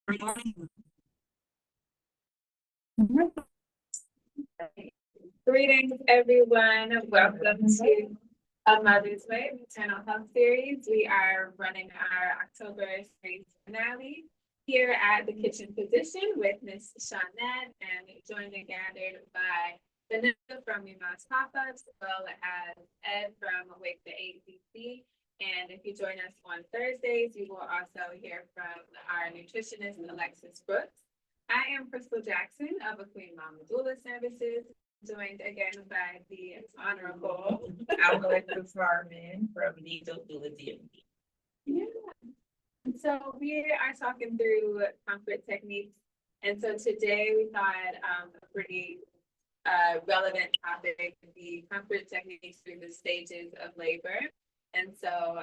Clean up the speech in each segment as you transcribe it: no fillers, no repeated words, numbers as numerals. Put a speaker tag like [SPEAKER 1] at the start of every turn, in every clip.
[SPEAKER 1] Greetings, everyone. Welcome to A Mother's Way Maternal Health Series. We are running our October series finale here at the Kitchen Position with Miss Shawnette and joined and gathered by Vanessa from Mima's Pop-Ups, as well as Ed from Awake the ACC. And if you join us on Thursdays, you will also hear from our nutritionist, Alexis Brooks. I am Crystal Jackson of A Queen Mama Doula Services, joined again by the Honorable
[SPEAKER 2] Alexis Harmon from the Doula DMD.
[SPEAKER 1] Yeah. So we are talking through comfort techniques. And so today we thought a pretty relevant topic, the comfort techniques through the stages of labor. And so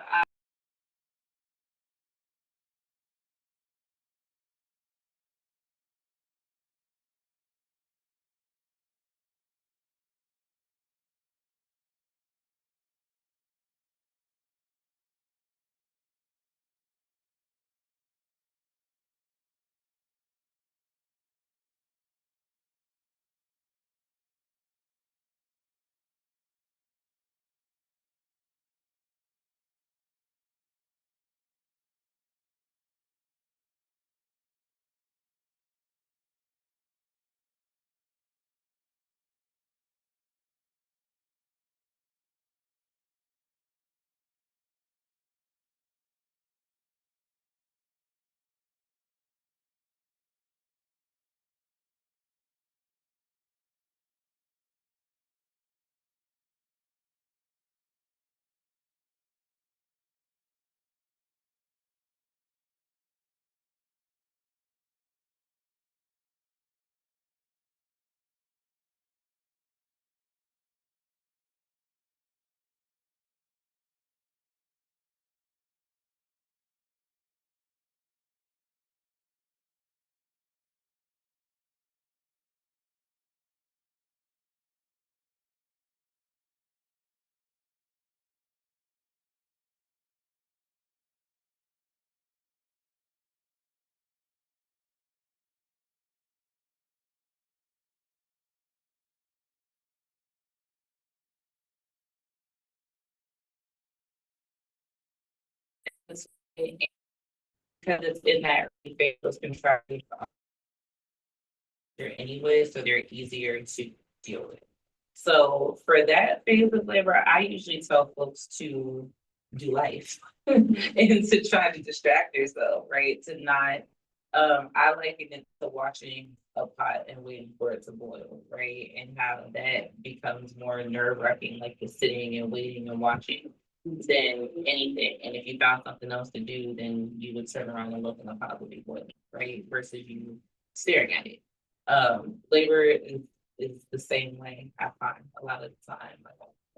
[SPEAKER 2] Because it's in that phase was contracted anyway, so they're easier to deal with. So for that phase of labor, I usually tell folks to do life and to try to distract yourself, right? To not, I liken it to watching a pot and waiting for it to boil, right? And how that becomes more nerve-wracking, like the sitting and waiting and watching than anything. And if you found something else to do, then you would turn around and look and the pot would be boiling, right? Versus you staring at it. Labor is the same way, I find a lot of the time. Like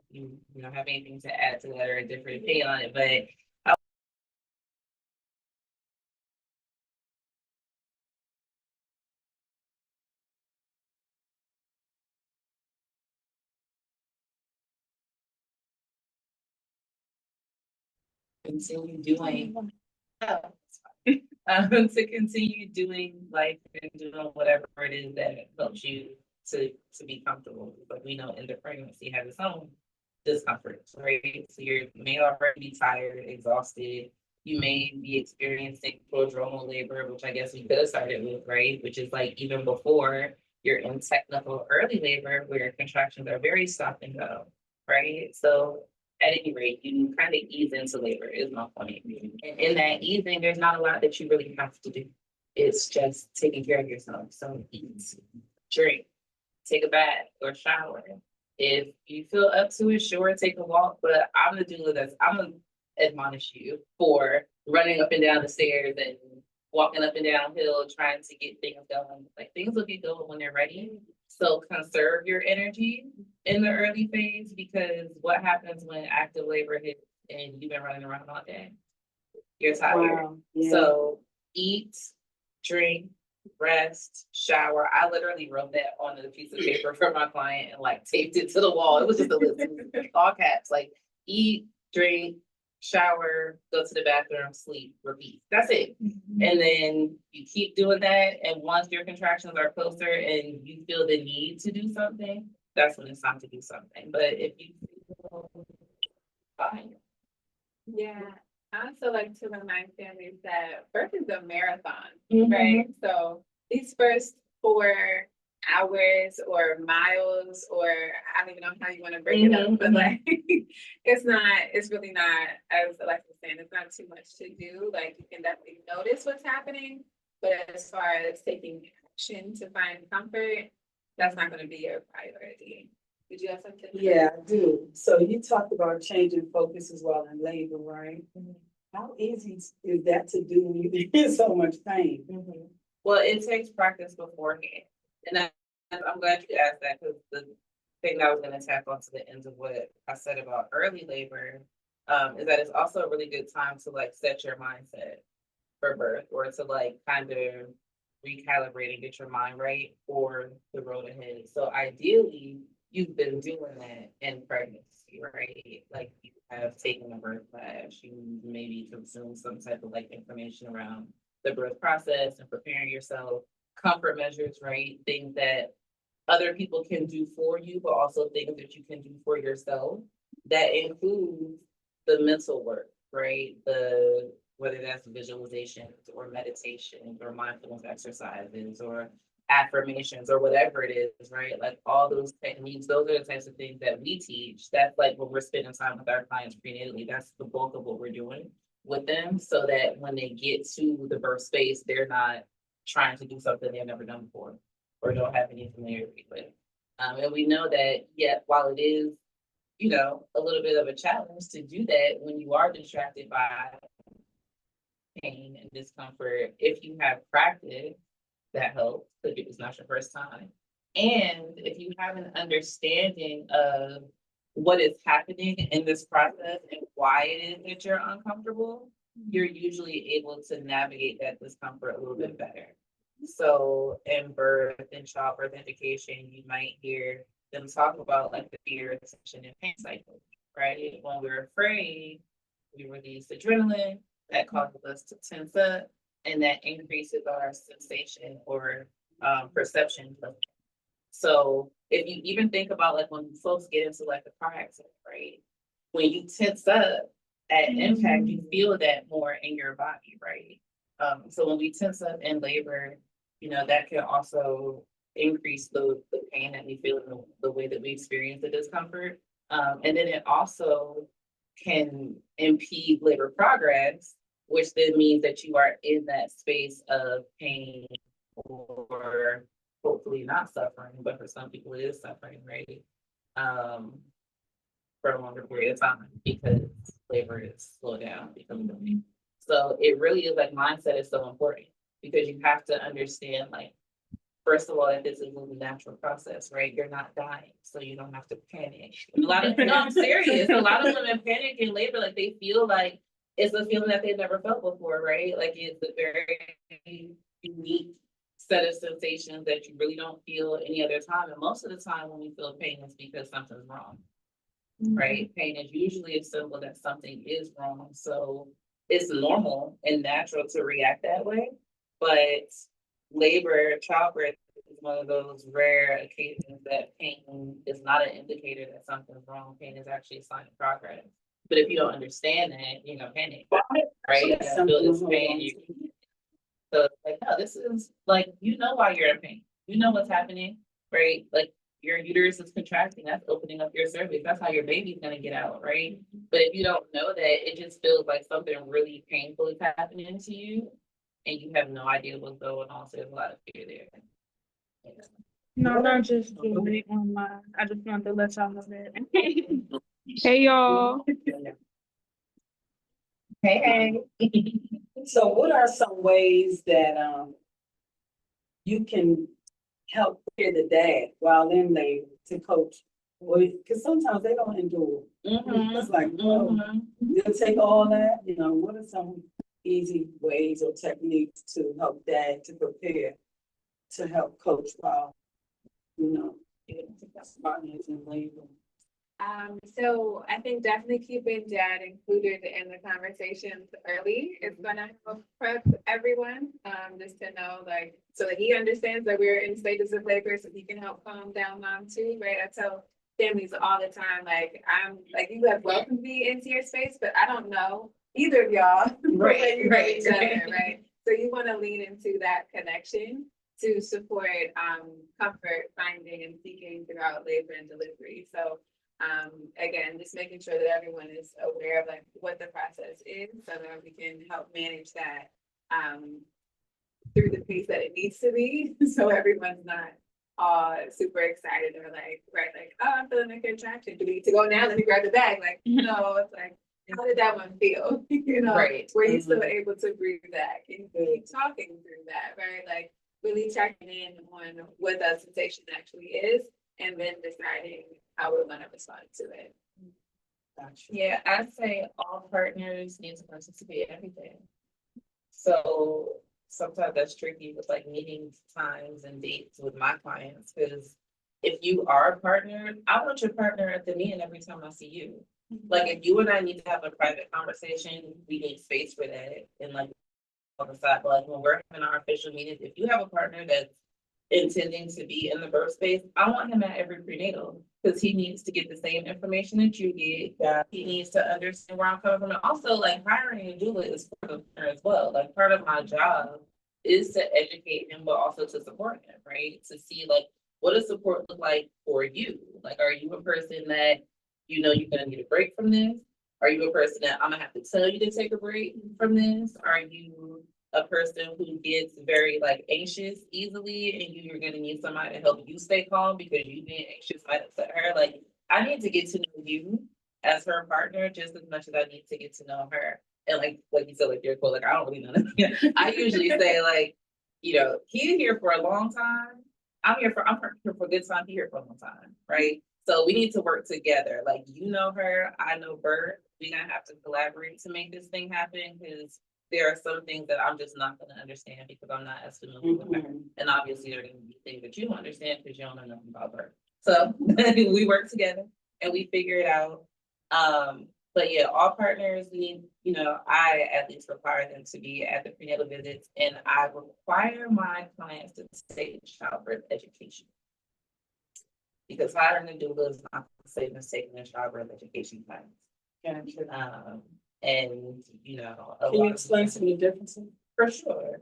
[SPEAKER 2] you don't have anything to add to that or a different opinion on it, but continue doing to continue doing life and doing whatever it is that helps you to be comfortable. But we know in the pregnancy has its own discomforts, right? So you may already be tired, exhausted. You may be experiencing prodromal labor, which I guess we could have started with, right? Which is like even before you're in technical early labor where contractions are very stop and go, right? So at any rate, you kind of ease into labor is my point. And in that easing, there's not a lot that you really have to do. It's just taking care of yourself. So eat, drink, take a bath or shower. If you feel up to it, sure, take a walk. But I'm the doula I'm gonna admonish you for running up and down the stairs and walking up and down hill, trying to get things going. Like things will be going when they're ready. So conserve your energy in the early phase, because what happens when active labor hits and you've been running around all day? You're tired. Wow. Yeah. So eat, drink, rest, shower. I literally wrote that on a piece of paper for my client and like taped it to the wall. It was just a list, all caps, like eat, drink, shower, go to the bathroom, sleep, repeat. That's it.
[SPEAKER 1] Mm-hmm.
[SPEAKER 2] And then you keep doing that. And once your contractions are closer and you feel the need to do something, that's when it's time to do something. But if you feel fine.
[SPEAKER 1] Yeah, I also like to remind families that birth is a marathon,
[SPEAKER 2] Mhm.
[SPEAKER 1] right? So these first 4 hours or miles, or I don't even know how you want to break it up, but like it's really not, as Alexa was saying, it's not too much to do. Like you can definitely notice what's happening, but as far as taking action to find comfort, that's not going to be your priority. Did you have something?
[SPEAKER 3] Yeah, I do. So you talked about changing focuses while in labor, right? How easy is that to do when you're in so much pain?
[SPEAKER 2] Well, it takes practice beforehand. And I'm glad you asked that, because the thing that I was gonna tap onto the end of what I said about early labor, is that it's also a really good time to like set your mindset for birth, or to like kind of recalibrate and get your mind right for the road ahead. So ideally, you've been doing that in pregnancy, right? Like you have taken a birth class, you maybe consume some type of like information around the birth process and preparing yourself, comfort measures, right? Things that other people can do for you, but also things that you can do for yourself. That includes the mental work, right? Whether that's visualizations or meditations or mindfulness exercises or affirmations or whatever it is, right? Like all those techniques, those are the types of things that we teach. That's like when we're spending time with our clients prenatally, that's the bulk of what we're doing with them, so that when they get to the birth space, they're not trying to do something they've never done before or don't have any familiarity with. And we know that, yeah, while it is, a little bit of a challenge to do that when you are distracted by pain and discomfort, if you have practice, that helps, because it was not your first time. And if you have an understanding of what is happening in this process and why it is that you're uncomfortable, you're usually able to navigate that discomfort a little bit better. So in birth and childbirth education, you might hear them talk about like the fear, tension, and pain cycle, right? When we're afraid, we release adrenaline that causes us to tense up, and that increases our sensation or perception. So if you even think about like when folks get into like a car accident, right? When you tense up at impact, you feel that more in your body, right? So when we tense up in labor, that can also increase the pain that we feel in the way that we experience the discomfort. And then it also can impede labor progress, which then means that you are in that space of pain or hopefully not suffering, but for some people it is suffering, right? For a longer period of time because labor is slowed down because of the pain. So it really is like mindset is so important, because you have to understand, like, first of all, that this is a natural process, right? You're not dying, so you don't have to panic. A lot of, no, I'm serious. A lot of women panic in labor, like they feel like it's a feeling that they've never felt before, right? Like it's a very unique set of sensations that you really don't feel any other time. And most of the time when we feel pain, it's because something's wrong, right? Pain is usually a symbol that something is wrong. So it's normal and natural to react that way. But labor, childbirth is one of those rare occasions that pain is not an indicator that something's wrong. Pain is actually a sign of progress. But if you don't understand that, panic, right? You feel this pain. So it's like, no, this is like, why you're in pain. You know what's happening, right? Like your uterus is contracting, that's opening up your cervix. That's how your baby's gonna get out, right? But if you don't know that, it just feels like something really painful is happening to you and you have no idea what's going on. So there's a lot of fear there. Yeah.
[SPEAKER 4] No, not just doing it online. I just wanted to let y'all know that. Hey, y'all.
[SPEAKER 2] Hey.
[SPEAKER 3] So what are some ways that you can help prepare the dad while in labor to coach? Because sometimes they don't endure. It's like, they'll take all that, what are some easy ways or techniques to help dad to prepare to help coach while, partners in labor?
[SPEAKER 1] So I think definitely keeping dad included in the conversations early is gonna help prep everyone, just to know, like, so that he understands that we're in stages of labor, so he can help calm down mom too, right? I tell families all the time, like, I'm, like, you have welcomed me into your space, but I don't know either of y'all.
[SPEAKER 2] Right,
[SPEAKER 1] where you know
[SPEAKER 2] right,
[SPEAKER 1] each other,
[SPEAKER 2] right.
[SPEAKER 1] right? So you wanna lean into that connection to support, comfort finding and seeking throughout labor and delivery. So again, just making sure that everyone is aware of like what the process is so that we can help manage that through the pace that it needs to be. So everyone's not super excited or like, right, like, oh, I'm feeling a contraction. Do we need to go now? Let me grab the bag. Like, no, it's like, how did that one feel? You know,
[SPEAKER 2] Right.
[SPEAKER 1] were you still able to breathe back and keep talking through that, right? Like really checking in on what that sensation actually is and then deciding how we're gonna respond to it.
[SPEAKER 3] Gotcha.
[SPEAKER 2] Yeah, I'd say all partners need to participate in everything. So sometimes that's tricky with like meeting times and dates with my clients, because if you are a partner, I want your partner at the meeting every time I see you. Like if you and I need to have a private conversation, we need space for that. And like on the side, like when we're having our official meetings, if you have a partner that's intending to be in the birth space, I want him at every prenatal because he needs to get the same information that you get.
[SPEAKER 3] Yeah.
[SPEAKER 2] He needs to understand where I'm coming from. And also, like hiring a doula is for the partner as well. Like part of my job is to educate him, but also to support him, right? To see like what does support look like for you? Like, are you a person that you know you're gonna need a break from this? Are you a person that I'm gonna have to tell you to take a break from this? Are you a person who gets very like anxious easily and you're gonna need somebody to help you stay calm because you being anxious might upset her? Like, I need to get to know you as her partner just as much as I need to get to know her. And like you said, like you're cool, like I don't really know that. I usually say like, you know, he's here for a long time. I'm here for a good time, he's here for a long time, right? So we need to work together. Like you know her, I know Bert. We're gonna have to collaborate to make this thing happen because there are some things that I'm just not gonna understand because I'm not as familiar with her. And obviously there are gonna be things that you don't understand because you don't know nothing about her. So we work together and we figure it out. But yeah, all partners need, you know, I at least require them to be at the prenatal visits, and I require my clients to take childbirth education. Because hiring a doula is not the same as taking a childbirth education class.
[SPEAKER 3] Gotcha.
[SPEAKER 2] And you know,
[SPEAKER 3] Can you explain some of the differences?
[SPEAKER 2] for sure.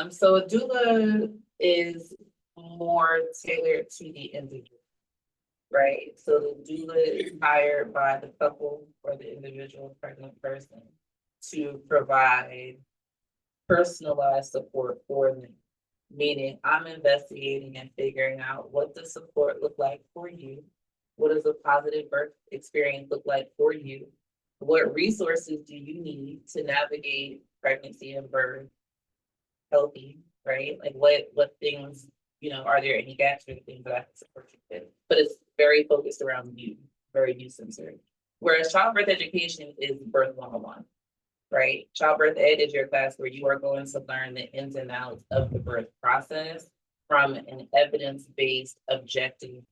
[SPEAKER 2] So a doula is more tailored to the individual, right? So the doula is hired by the couple or the individual pregnant person to provide personalized support for them. Meaning I'm investigating and figuring out what does support look like for you? What does a positive birth experience look like for you? What resources do you need to navigate pregnancy and birth healthy, right? Like what things, you know, are there any gaps or things that I can support you with? But it's very focused around you, very you centered. Whereas childbirth education is birth 101, right? Childbirth ed is your class where you are going to learn the ins and outs of the birth process from an evidence-based objective.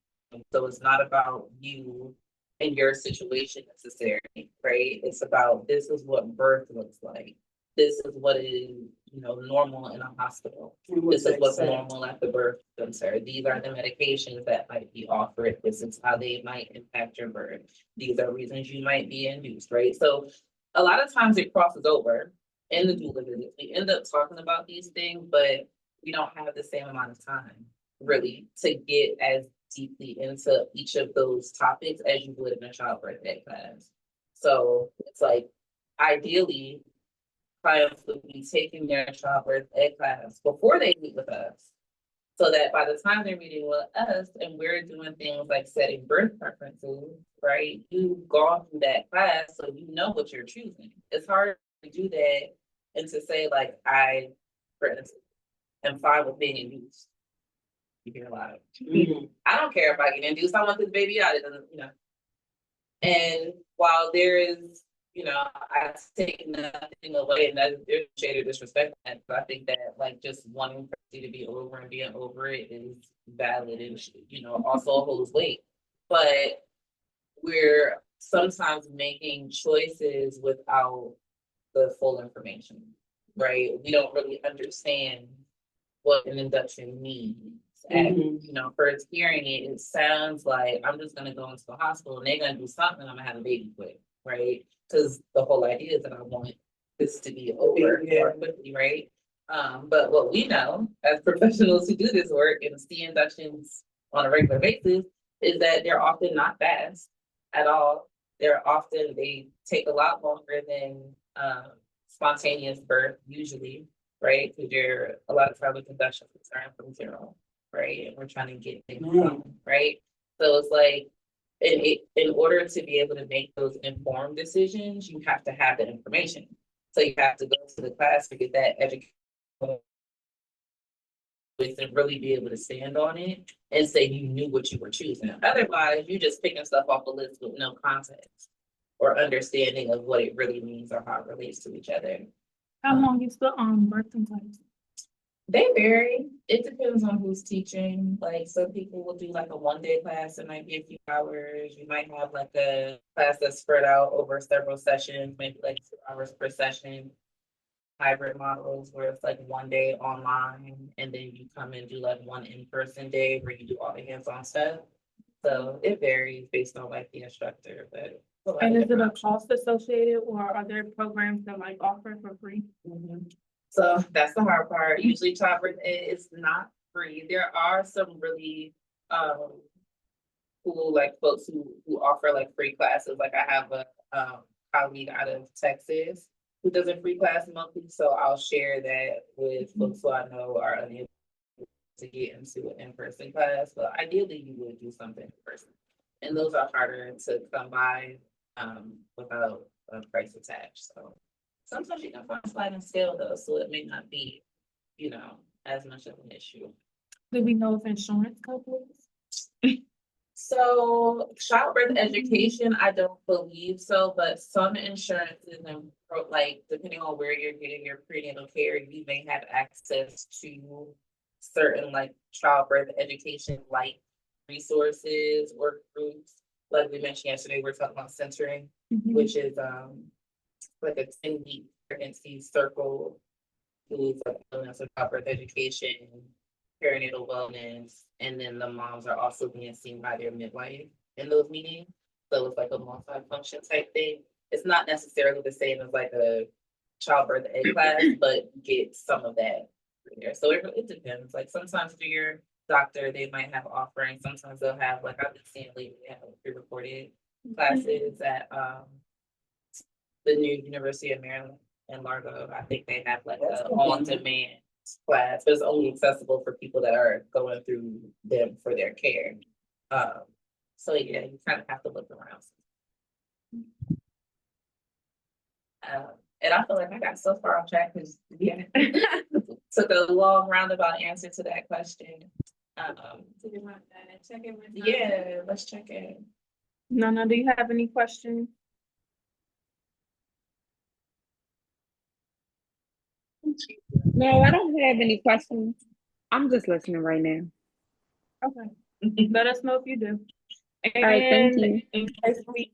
[SPEAKER 2] So it's not about you and your situation necessarily, right? It's about this is what birth looks like. This is what is, you know, normal in a hospital. This is what's normal at the birth center. These are the medications that might be offered. This is how they might impact your birth. These are reasons you might be induced, right? So a lot of times it crosses over in the doula visits. We end up talking about these things, but we don't have the same amount of time really to get as deeply into each of those topics as you would in a childbirth ed class. So it's like ideally clients would be taking their childbirth ed class before they meet with us. So that by the time they're meeting with us and we're doing things like setting birth preferences, right? You've gone through that class, so you know what you're choosing. It's hard to do that and to say like, I, for instance, am fine with being induced. You hear a lot of, I don't care if I get induced, I want this baby out, it doesn't, you know. And while there is, you know, I take nothing away, and that there's shade of disrespect, and I think that like just wanting pregnancy to be over and being over it is valid and, you know, also holds weight. But we're sometimes making choices without the full information, right? We don't really understand what an induction means. And,
[SPEAKER 3] Mhm.
[SPEAKER 2] you know, first hearing it, it sounds like I'm just gonna go into the hospital and they're gonna do something, I'm gonna have a baby quick, right? Because the whole idea is that I want this to be over more quickly, right? But what we know as professionals who do this work and see inductions on a regular basis is that they're often not fast at all. They take a lot longer than spontaneous birth usually, right? Because you're a lot of times inductions are starting from zero, right? And we're trying to get things going, right? So it's like in order to be able to make those informed decisions, you have to have that information. So you have to go to the class to get that education and really be able to stand on it and say you knew what you were choosing. Otherwise, you're just picking stuff off the list with no context or understanding of what it really means or how it relates to each other.
[SPEAKER 4] How long is the birthing class?
[SPEAKER 2] They vary. It depends on who's teaching. Like some people will do like a 1 day class. It might be a few hours. You might have like a class that's spread out over several sessions, maybe like 2 hours per session. Hybrid models where it's like 1 day online and then you come and do like one in-person day where you do all the hands-on stuff. So it varies based on like the instructor, but.
[SPEAKER 4] And is it a cost associated or are there programs that like offer for free?
[SPEAKER 2] So that's the hard part. Usually childbirth is not free. There are some really cool like folks who offer like free classes. Like I have a colleague out of Texas who does a free class monthly. So I'll share that with folks who I know are unable to get into an in-person class. But ideally you would do something in person. And those are harder to come by without a price attached. So sometimes you can find a sliding scale though, so it may not be, you know, as much of an issue.
[SPEAKER 4] Do we know if insurance covers?
[SPEAKER 2] So childbirth education, I don't believe so, but some insurances and like depending on where you're getting your prenatal care, you may have access to certain like childbirth education like resources or groups. Like we mentioned yesterday, we're talking about centering, which is like a 10-week pregnancy circle, who's like elements of childbirth education, perinatal wellness, and then the moms are also being seen by their midwife in those meetings. So it's like a multi-function type thing. It's not necessarily the same as like a childbirth ed class, but you get some of that there. So it depends. Like sometimes through your doctor, they might have offerings. Sometimes they'll have like I've been seeing lately, they have pre-recorded classes at the new University of Maryland in Largo. I think they have like a on-demand class, but it's only accessible for people that are going through them for their care. So yeah, you kind of have to look around. And I feel like I got so far off track because yeah, took a long roundabout answer to that question.
[SPEAKER 1] Do you want to check in with?
[SPEAKER 2] Yeah, let's check in.
[SPEAKER 4] No, do you have any questions?
[SPEAKER 5] No, I don't have any questions. I'm just listening right now.
[SPEAKER 4] Okay, let us know if you do.
[SPEAKER 5] All right, thank
[SPEAKER 4] And
[SPEAKER 5] you.
[SPEAKER 4] in case we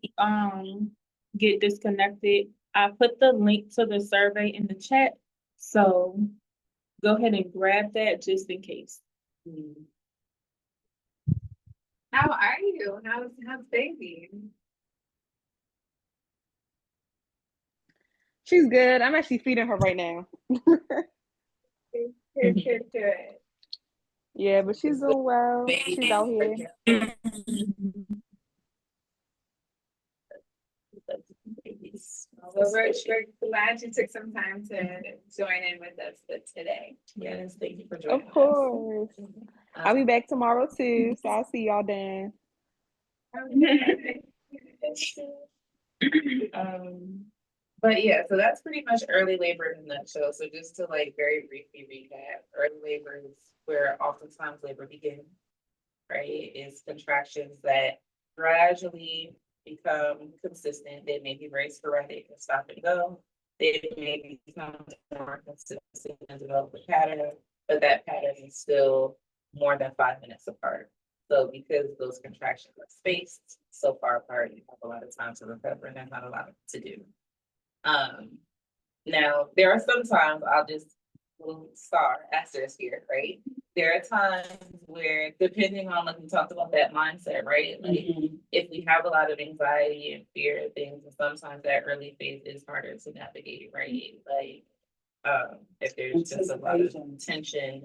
[SPEAKER 4] get disconnected, I put the link to the survey in the chat. So go ahead and grab that just in case.
[SPEAKER 1] How are you? How's baby?
[SPEAKER 5] She's good. I'm actually feeding her right now.
[SPEAKER 1] Good.
[SPEAKER 5] Yeah, but she's doing well. She's out here.
[SPEAKER 1] Well, we're glad you took some time to join in with us today.
[SPEAKER 2] Yes, thank you for joining
[SPEAKER 5] Of
[SPEAKER 2] us.
[SPEAKER 5] course. I'll be back tomorrow too. So I'll see y'all then.
[SPEAKER 2] But yeah, so that's pretty much early labor in a nutshell. So just to like very briefly recap, early labor is where oftentimes labor begins, right? It's contractions that gradually become consistent. They may be very sporadic and stop and go. They may become more consistent and develop a pattern, but that pattern is still more than 5 minutes apart. So because those contractions are spaced so far apart, you have a lot of time to recover and there's not a lot to do. Now, there are some times I'll just little star asterisk here, right? There are times where, depending on, like we talked about that mindset, right? Like if we have a lot of anxiety and fear of things, and sometimes that early phase is harder to navigate, right? Like if there's just a lot of tension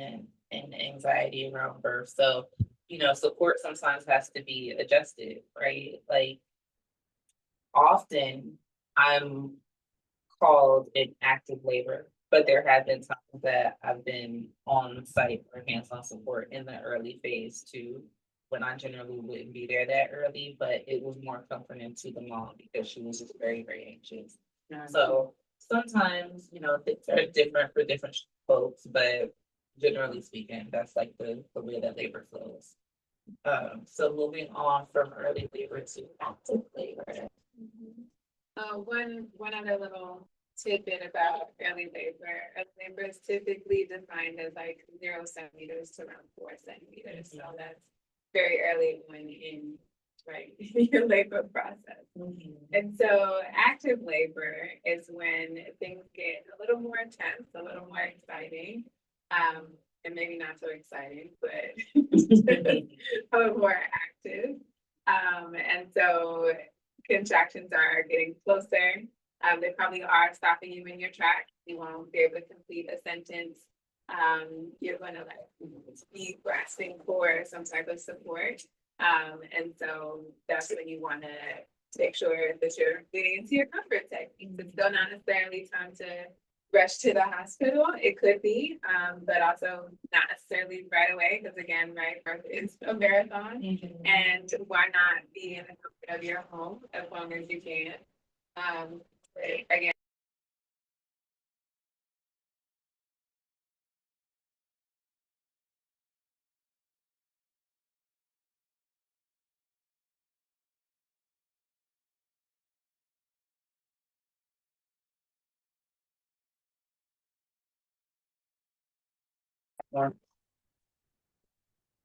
[SPEAKER 2] and anxiety around birth. So, you know, support sometimes has to be adjusted, right? Like often I'm called in active labor, but there have been times that I've been on site for hands-on support in the early phase too, when I generally wouldn't be there that early, but it was more comforting to the mom because she was just very, very anxious. So sometimes, you know, things are different for different folks, but generally speaking, that's like the way that labor flows. So moving on from early labor to active labor.
[SPEAKER 1] One other little tidbit about early labor. Early labor is typically defined as like 0 centimeters to around 4 centimeters. So that's very early on in your labor process. And so active labor is when things get a little more intense, a little more exciting. And maybe not so exciting, but a little more active. And so contractions are getting closer. They probably are stopping you in your tracks. You won't be able to complete a sentence. You're going to be grasping for some type of support. And so that's when you want to make sure that you're getting into your comfort techniques. It's still not necessarily time to rush to the hospital. It could be, but also not necessarily right away, because again, right, birth is a marathon. And why not be in the comfort of your home as long as you can? Again,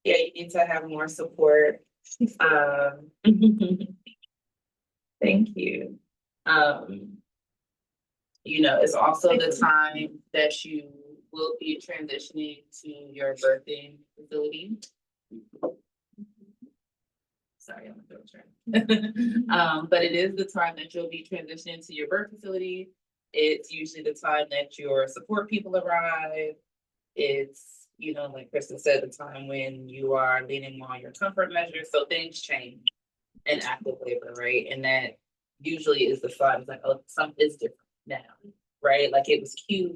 [SPEAKER 2] Yeah, you need to have more support. Thank you. You know, it's also the time that you will be transitioning to your birthing facility. Sorry, I'm a filter. But it is the time that you'll be transitioning to your birth facility. It's usually the time that your support people arrive. It's, you know, like Krista said, the time when you are leaning on your comfort measures. So things change in active labor, right? And that usually is the sign, it's like, oh, something is different now, right? Like it was cute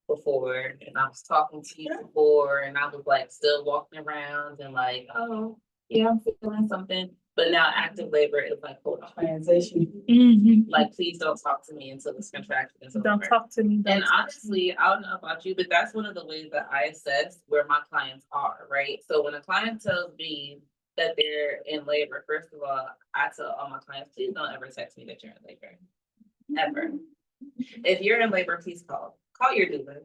[SPEAKER 2] before, and I was talking to you before, and I was like still walking around and like, oh, yeah, I'm feeling something. But now active labor is like, hold on,
[SPEAKER 3] Transition.
[SPEAKER 2] like, please don't talk to me until this contraction is over.
[SPEAKER 4] Don't talk to me.
[SPEAKER 2] And honestly, I don't know about you, but that's one of the ways that I assess where my clients are, right? So when a client tells me that they're in labor, first of all, I tell all my clients, please don't ever text me that you're in labor. Ever. If you're in labor, please call your doula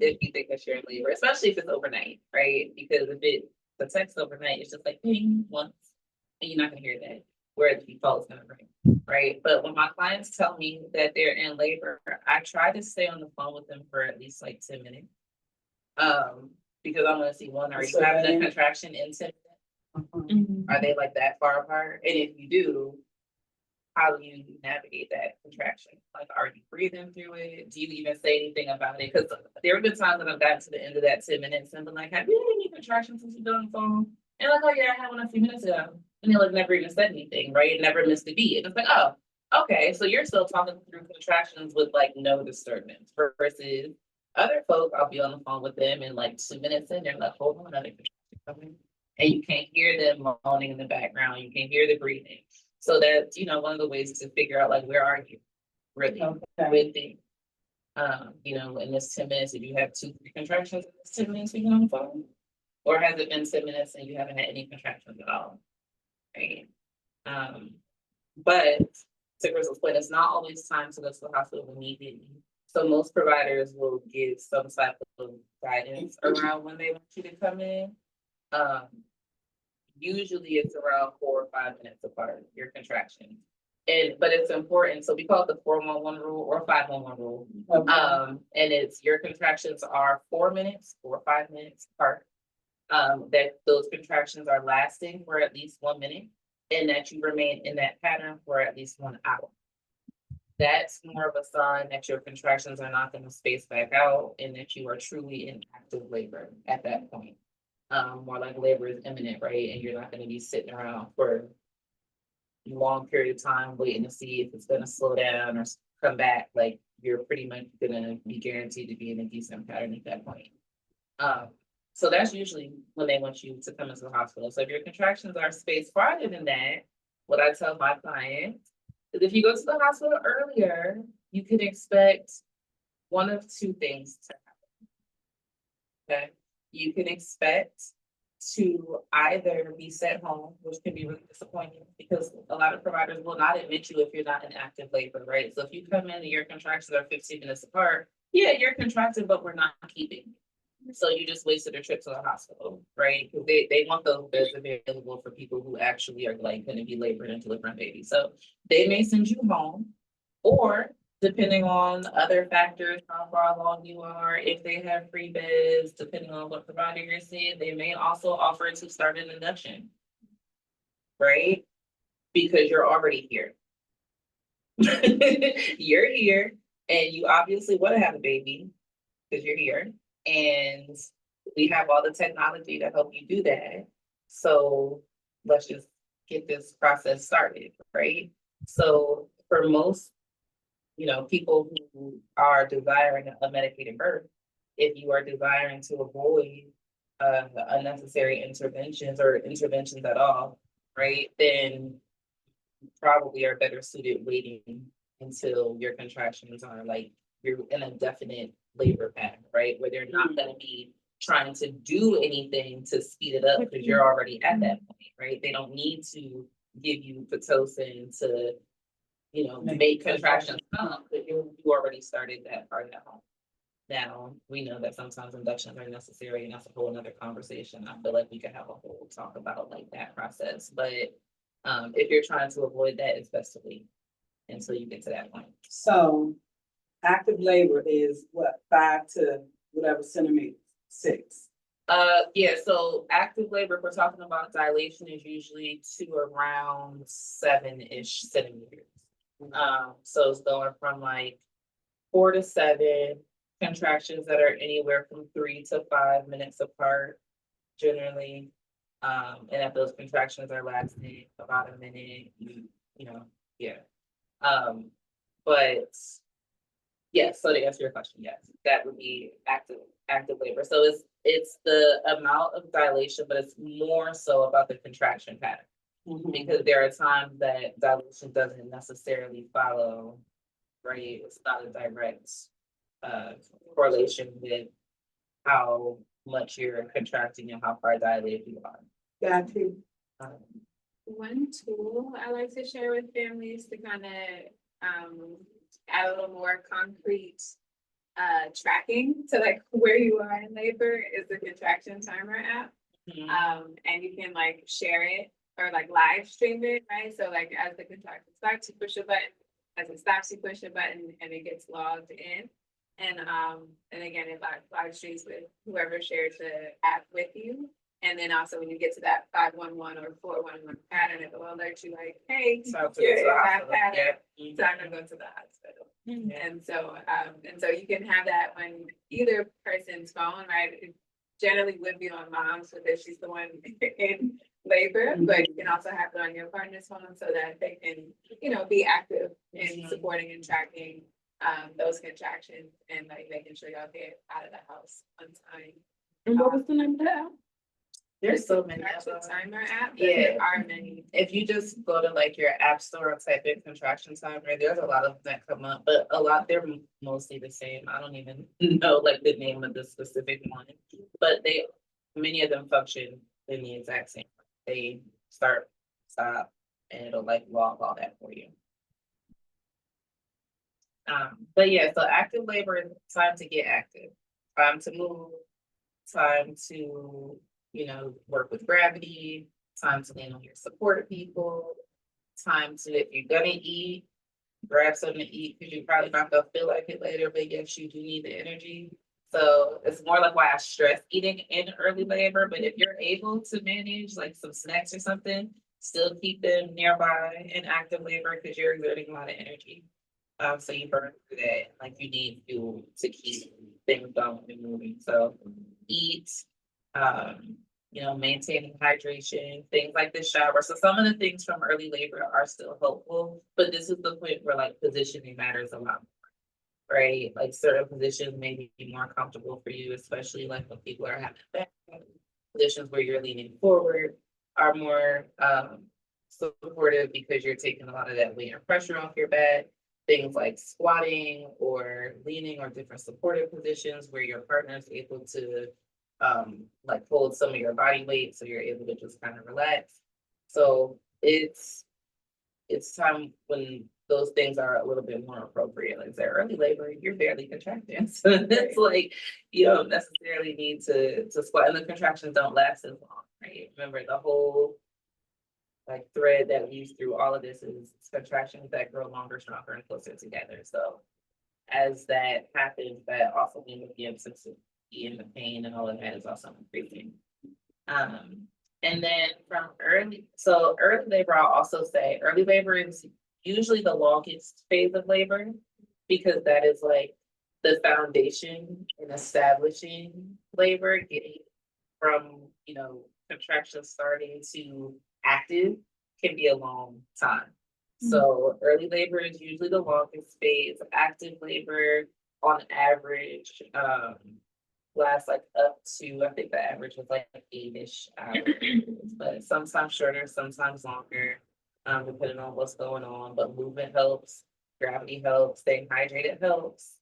[SPEAKER 2] if you think that you're in labor, especially if it's overnight, right? Because if the text overnight, it's just like ping once, and you're not gonna hear that. Whereas the phone is gonna ring, right? But when my clients tell me that they're in labor, I try to stay on the phone with them for at least like 10 minutes. Because I want to see one, are you having a contraction in 10 minutes? Are they like that far apart? And if you do, how do you navigate that contraction? Like, are you breathing through it? Do you even say anything about it? Because there have been times that I've gotten to the end of that 10 minutes and been like, have you had any contractions since you've been on the phone? And like, oh yeah, I had one a few minutes ago. And they like never even said anything, right? Never missed a beat. And it's like, oh, okay, so you're still talking through contractions with like no disturbance versus other folks, I'll be on the phone with them and like 2 minutes in, they're like, hold on, another contraction coming. And you can't hear them moaning in the background. You can't hear the breathing. So that's, you know, one of the ways to figure out like, where are you really with things? You know, in this 10 minutes, if you have 2 contractions in this 10 minutes, being on the phone, or has it been 10 minutes and you haven't had any contractions at all? Right. But to Crystal's point, it's not always time to go to the hospital immediately. So most providers will give some type of guidance around when they want you to come in. usually it's around 4 or 5 minutes apart, your contraction. But it's important, so we call it the 4-1-1 rule or 5-1-1 rule.
[SPEAKER 3] Okay.
[SPEAKER 2] And it's your contractions are 4 minutes or 5 minutes apart. That those contractions are lasting for at least 1 minute, and that you remain in that pattern for at least 1 hour. That's more of a sign that your contractions are not gonna space back out and that you are truly in active labor at that point. More like labor is imminent, right? And you're not gonna be sitting around for a long period of time waiting to see if it's gonna slow down or come back. Like, you're pretty much gonna be guaranteed to be in a decent pattern at that point. So that's usually when they want you to come into the hospital. So if your contractions are spaced farther than that, what I tell my clients is if you go to the hospital earlier, you can expect one of 2 things to happen. Okay, you can expect to either be sent home, which can be really disappointing because a lot of providers will not admit you if you're not in active labor, right? So if you come in and your contractions are 15 minutes apart, yeah, you're contracted, but we're not keeping you. So you just wasted a trip to the hospital, right? Because they want those beds available for people who actually are like gonna be laboring and delivering babies. So they may send you home, or depending on other factors, how far along you are, if they have free beds, depending on what provider you're seeing, they may also offer to start an induction. Right? Because you're already here. You're here and you obviously want to have a baby because you're here. And we have all the technology to help you do that. So let's just get this process started, right? So for most, people who are desiring a medicated birth, if you are desiring to avoid unnecessary interventions or interventions at all, right, then you probably are better suited waiting until your contractions are like you're in a definite labor pattern, right? Where they're not gonna be trying to do anything to speed it up because you're already at that point, right? They don't need to give you Pitocin to, make contractions come, but you already started that part at home. Now, we know that sometimes inductions are necessary, and that's a whole nother conversation. I feel like we could have a whole talk about like that process, but if you're trying to avoid that, it's best to wait until you get to that point.
[SPEAKER 3] So active labor is what, 5 to whatever centimeters, 6?
[SPEAKER 2] Yeah, so active labor, if we're talking about dilation, is usually to around 7-ish centimeters. So it's going from like 4 to 7, contractions that are anywhere from 3 to 5 minutes apart, generally. And if those contractions are lasting about a minute, yeah. But yes, so to answer your question, yes, that would be active labor. So it's the amount of dilation, but it's more so about the contraction pattern. Because there are times that dilation doesn't necessarily follow, right? It's not a direct correlation with how much you're contracting and how far dilated you are.
[SPEAKER 3] Got you.
[SPEAKER 1] One tool I like to share with families to kind of add a little more concrete tracking to like where you are in labor is the contraction timer app. And you can like share it or like live stream it, right? So like as the contraction starts, you push a button. As it stops, you push a button and it gets logged in. And again, it live streams with whoever shared the app with you. And then also when you get to that 5-1-1 or 4-1-1 pattern, it will alert you like, hey, you're in that pattern. So I'm gonna go to the hospital. And so you can have that when either person's phone, right? It generally would be on mom's because she's the one in labor, but you can also have it on your partner's phone so that they can, be active in supporting and tracking those contractions and like making sure y'all get out of the house on time.
[SPEAKER 4] And what was the name of that?
[SPEAKER 2] There's so many.
[SPEAKER 1] Contraction timer app.
[SPEAKER 2] Yeah.
[SPEAKER 1] There are many.
[SPEAKER 2] If you just go to like your app store and type in contraction timer, there's a lot of them that come up, but they're mostly the same. I don't even know like the name of the specific one, but many of them function in the exact same. They start, stop, and it'll like log all that for you. But yeah, so active labor is time to get active, time to move, time to, work with gravity, time to lean on your support people, time to, if you're gonna eat, grab something to eat, because you're probably not gonna feel like it later, but yes, you do need the energy. So it's more like why I stress eating in early labor, but if you're able to manage like some snacks or something, still keep them nearby in active labor because you're exerting a lot of energy. So you burn through that, like you need fuel to keep things going and moving. So eat, maintaining hydration, things like the shower. So some of the things from early labor are still helpful, but this is the point where like positioning matters a lot, right? Like certain positions may be more comfortable for you, especially like when people are having back positions where you're leaning forward are more supportive because you're taking a lot of that weight and pressure off your back. Things like squatting or leaning or different supportive positions where your partner is able to like hold some of your body weight so you're able to just kind of relax. So it's time when those things are a little bit more appropriate. Like that early labor, you're barely contracting. So it's like you don't necessarily need to squat, and the contractions don't last as long, right? Remember the whole like thread that weaves through all of this is contractions that grow longer, stronger, and closer together. So as that happens, that also means the intensity and the pain and all of that is also increasing. And then from early labor, I'll also say early labor is usually the longest phase of labor because that is like the foundation in establishing labor, getting from, contractions starting to active can be a long time. So early labor is usually the longest phase. Active labor on average lasts like up to, I think the average was like 8-ish hours, but sometimes shorter, sometimes longer, depending on what's going on. But movement helps, gravity helps, staying hydrated helps,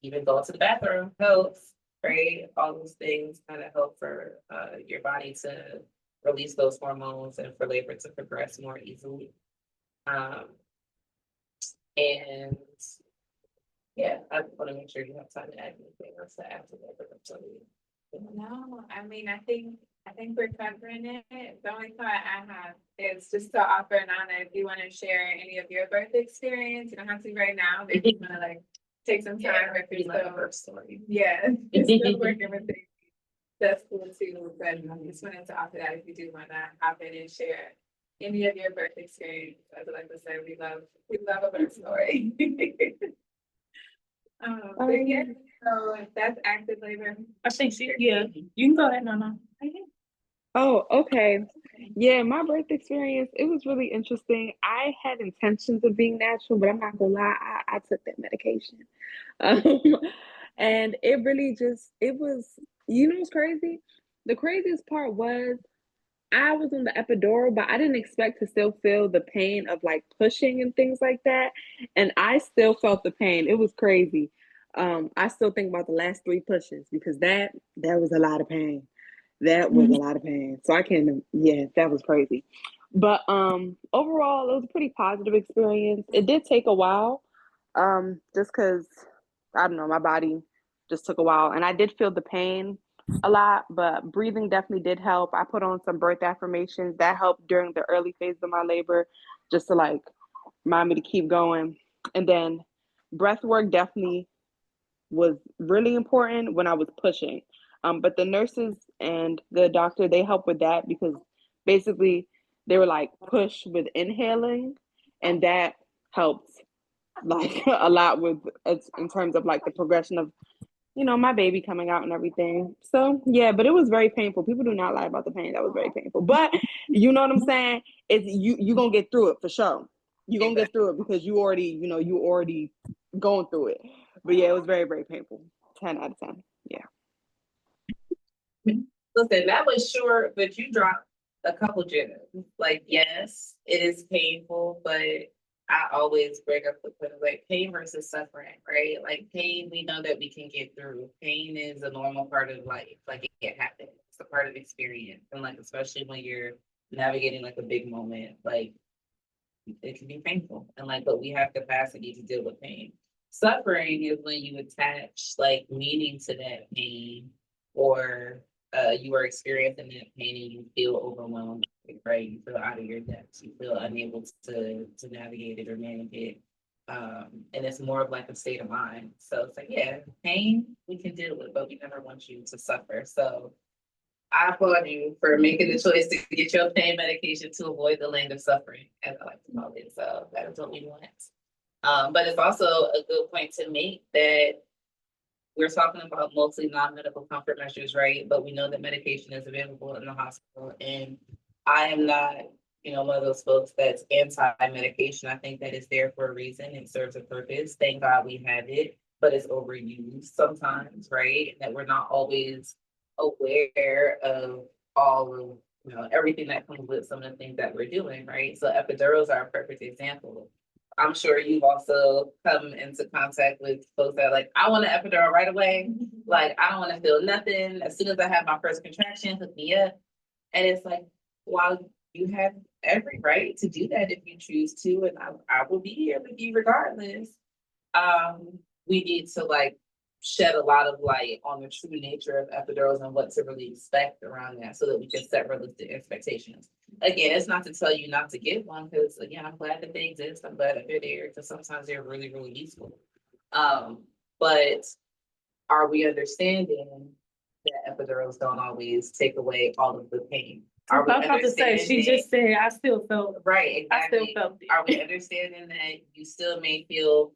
[SPEAKER 2] even going to the bathroom helps, right? All those things kind of help for your body to release those hormones and for labor to progress more easily. And yeah, I want to make sure you have time to add anything else to add to that.
[SPEAKER 1] No, I mean, I think we're covering it. The only thought I have is just to offer an honor if you want to share any of your birth experience. You don't have to right now, but if you want to like take some time if you're still
[SPEAKER 2] birth story.
[SPEAKER 1] Yeah, you're still working with things. That's cool too. But I just wanted to offer that if you do want to hop in and share any of your birth experience. As I like to say, we love a birth story. But yeah, so if that's active labor.
[SPEAKER 4] I think you can go ahead, Nana.
[SPEAKER 5] Oh, okay. Yeah, my birth experience, it was really interesting. I had intentions of being natural, but I'm not gonna lie, I took that medication. Um, and it really it was, what's crazy? The craziest part was I was on the epidural, but I didn't expect to still feel the pain of like pushing and things like that. And I still felt the pain. It was crazy. I still think about the last 3 pushes because that was a lot of pain. That was a lot of pain. So I can't, yeah, that was crazy. But overall, it was a pretty positive experience. It did take a while, just because I don't know, my body just took a while, and I did feel the pain a lot, but breathing definitely did help. I put on some birth affirmations that helped during the early phase of my labor, just to like remind me to keep going. And then breath work definitely was really important when I was pushing. But the nurses and the doctor, they helped with that because basically they were like push with inhaling, and that helps like a lot with in terms of like the progression of my baby coming out and everything. So yeah, but it was very painful. People do not lie about the pain. That was very painful. But you know what I'm saying? It's you gonna get through it for sure. You're gonna get through it because you already going through it. But yeah, it was very, very painful. 10 out of 10. Yeah.
[SPEAKER 2] Listen, that was short, but you dropped a couple gems. Like, yes, it is painful, but I always bring up the point of like pain versus suffering, right? Like pain, we know that we can get through. Pain is a normal part of life. Like it happens. It's a part of experience. And like, especially when you're navigating like a big moment, like it can be painful. And like, but we have capacity to deal with pain. Suffering is when you attach like meaning to that pain or you are experiencing that pain and you feel overwhelmed, right? You feel out of your depth, you feel unable to navigate it or manage it. And it's more of like a state of mind. So it's like, yeah, pain we can deal with, but we never want you to suffer. So I applaud you for making the choice to get your pain medication to avoid the land of suffering, as I like to call it. So that is what we want. But it's also a good point to make that we're talking about mostly non-medical comfort measures, right? But we know that medication is available in the hospital. And I am not, one of those folks that's anti-medication. I think that it's there for a reason. It serves a purpose. Thank God we have it, but it's overused sometimes, right? That we're not always aware of all of, everything that comes with some of the things that we're doing, right? So epidurals are a perfect example. I'm sure you've also come into contact with folks that are like, I want an epidural right away. Like, I don't want to feel nothing. As soon as I have my first contraction, hook me up. And it's like, while you have every right to do that if you choose to, and I will be here with you regardless. We need to shed a lot of light on the true nature of epidurals and what to really expect around that so that we can set realistic expectations. Again, it's not to tell you not to get one, because again, I'm glad that they exist. I'm glad that they're there, because sometimes they're really, really useful. But are we understanding that epidurals don't always take away all of the pain?
[SPEAKER 4] I was about to say, she just said, I still felt
[SPEAKER 2] right. Exactly.
[SPEAKER 4] I still felt it.
[SPEAKER 2] Are we understanding that you still may feel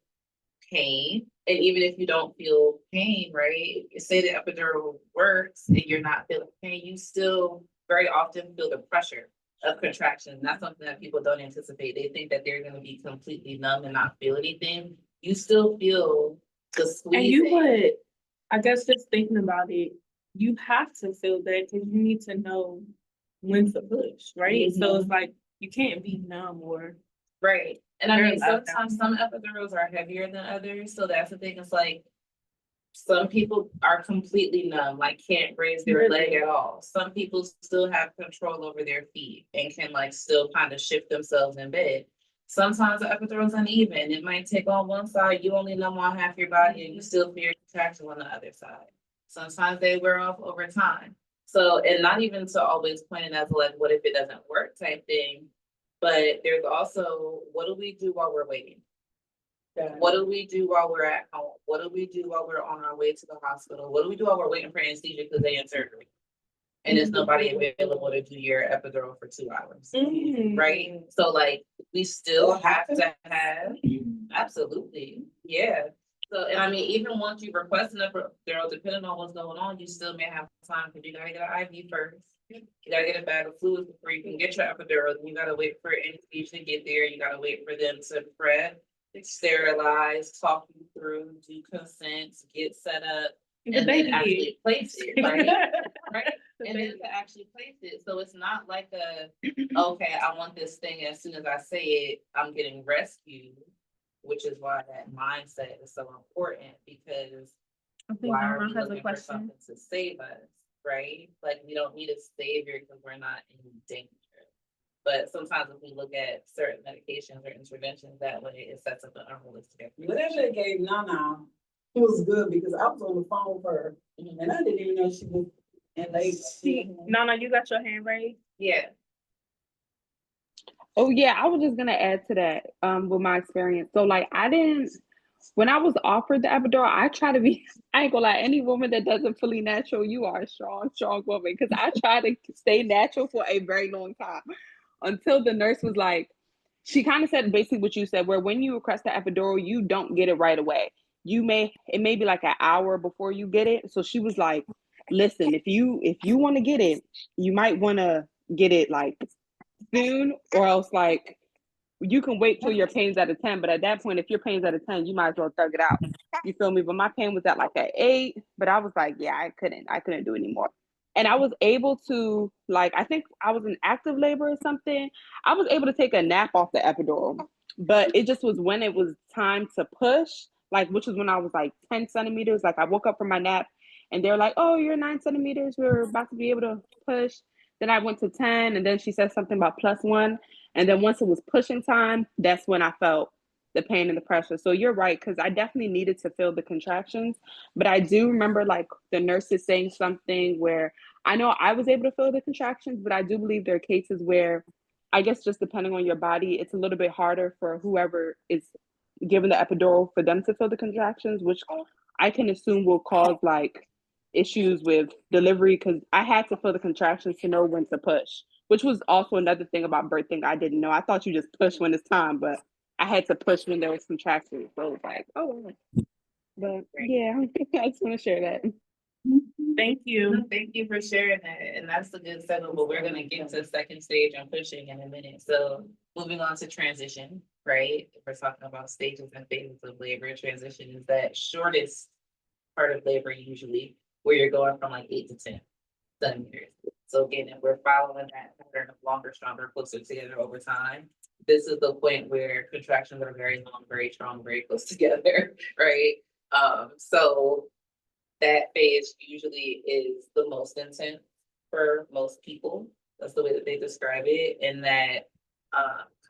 [SPEAKER 2] pain? And even if you don't feel pain, right? Say the epidural works and you're not feeling pain, you still very often feel the pressure of contraction. That's something that people don't anticipate. They think that they're going to be completely numb and not feel anything. You still feel the squeeze.
[SPEAKER 4] And you would, I guess, just thinking about it, you have to feel that because you need to know when to push, right?
[SPEAKER 2] Mm-hmm.
[SPEAKER 4] So it's like you can't be numb or
[SPEAKER 2] right. And I mean, sometimes some epidurals are heavier than others. So that's the thing. It's like some people are completely numb, like can't raise their leg at all. Some people still have control over their feet and can still kind of shift themselves in bed. Sometimes the epidural is uneven. It might take on one side, you only numb on half your body and you still feel your contraction on the other side. Sometimes they wear off over time. So, and not even to always point it as what if it doesn't work type thing, but there's also, what do we do while we're waiting? What do we do while we're at home? What do we do while we're on our way to the hospital? What do we do while we're waiting for anesthesia because they're in surgery? And there's nobody available to do your epidural for 2 hours, right? So we still have to have, absolutely, yeah. So, and I mean, even once you request an epidural, depending on what's going on, you still may have time because you gotta get an IV first. You gotta get a bag of fluids before you can get your epidural. Then you gotta wait for anesthesia to get there. You gotta wait for them to prep, sterilize, talk you through, do consent, get set up, and then actually place it, right? Right? And then to actually place it. So it's not like okay, I want this thing, as soon as I say it, I'm getting rescued, which is why that mindset is so important, because why are we looking for something to save us, right? We don't need a savior because we're not in danger. But sometimes if we look at certain medications or interventions that way, it sets up an unrealistic expectation.
[SPEAKER 3] Whatever they gave Nana, it was good because I was on the phone with her and I didn't even know she was in labor.
[SPEAKER 4] Nana, you got your hand raised?
[SPEAKER 2] Yeah.
[SPEAKER 5] Oh yeah, I was just gonna add to that with my experience. So when I was offered the epidural, I try to be, I ain't gonna lie, any woman that doesn't fully natural, you are a strong, strong woman. Because I tried to stay natural for a very long time until the nurse was like, she kind of said basically what you said, where when you request the epidural, you don't get it right away. It may be like an hour before you get it. So she was like, listen, if you want to get it, you might want to get it soon, or else you can wait till your pain's at a 10, but at that point, if your pain's at a 10, you might as well thug it out. You feel me? But my pain was at an 8, but I was like, yeah, I couldn't do anymore. And I was able to, I think I was in active labor or something. I was able to take a nap off the epidural, but it just was when it was time to push, which was when I was 10 centimeters. I woke up from my nap and they're like, oh, you're 9 centimeters. We're about to be able to push. Then I went to 10, and then she said something about +1. And then once it was pushing time, that's when I felt the pain and the pressure. So you're right, because I definitely needed to feel the contractions. But I do remember like the nurses saying something where I know I was able to feel the contractions, but I do believe there are cases where I guess just depending on your body, it's a little bit harder for whoever is given the epidural for them to feel the contractions, which I can assume will cause like issues with delivery because I had to feel the contractions to know when to push, which was also another thing about birthing I didn't know. I thought you just push when it's time, but I had to push when there was contractions. So it was like, oh, wow. But yeah, I just want to share that.
[SPEAKER 4] Thank you.
[SPEAKER 2] Thank you for sharing that, and that's a good setup, but we're gonna get to second stage on pushing in a minute, so moving on to transition, right? If we're talking about stages and phases of labor, transition is that shortest part of labor usually, where you're going from like 8 to 10 centimeters. So again, if we're following that pattern of longer, stronger, closer together over time, this is the point where contractions are very long, very strong, very close together, right? So that phase usually is the most intense for most people. That's the way that they describe it. And that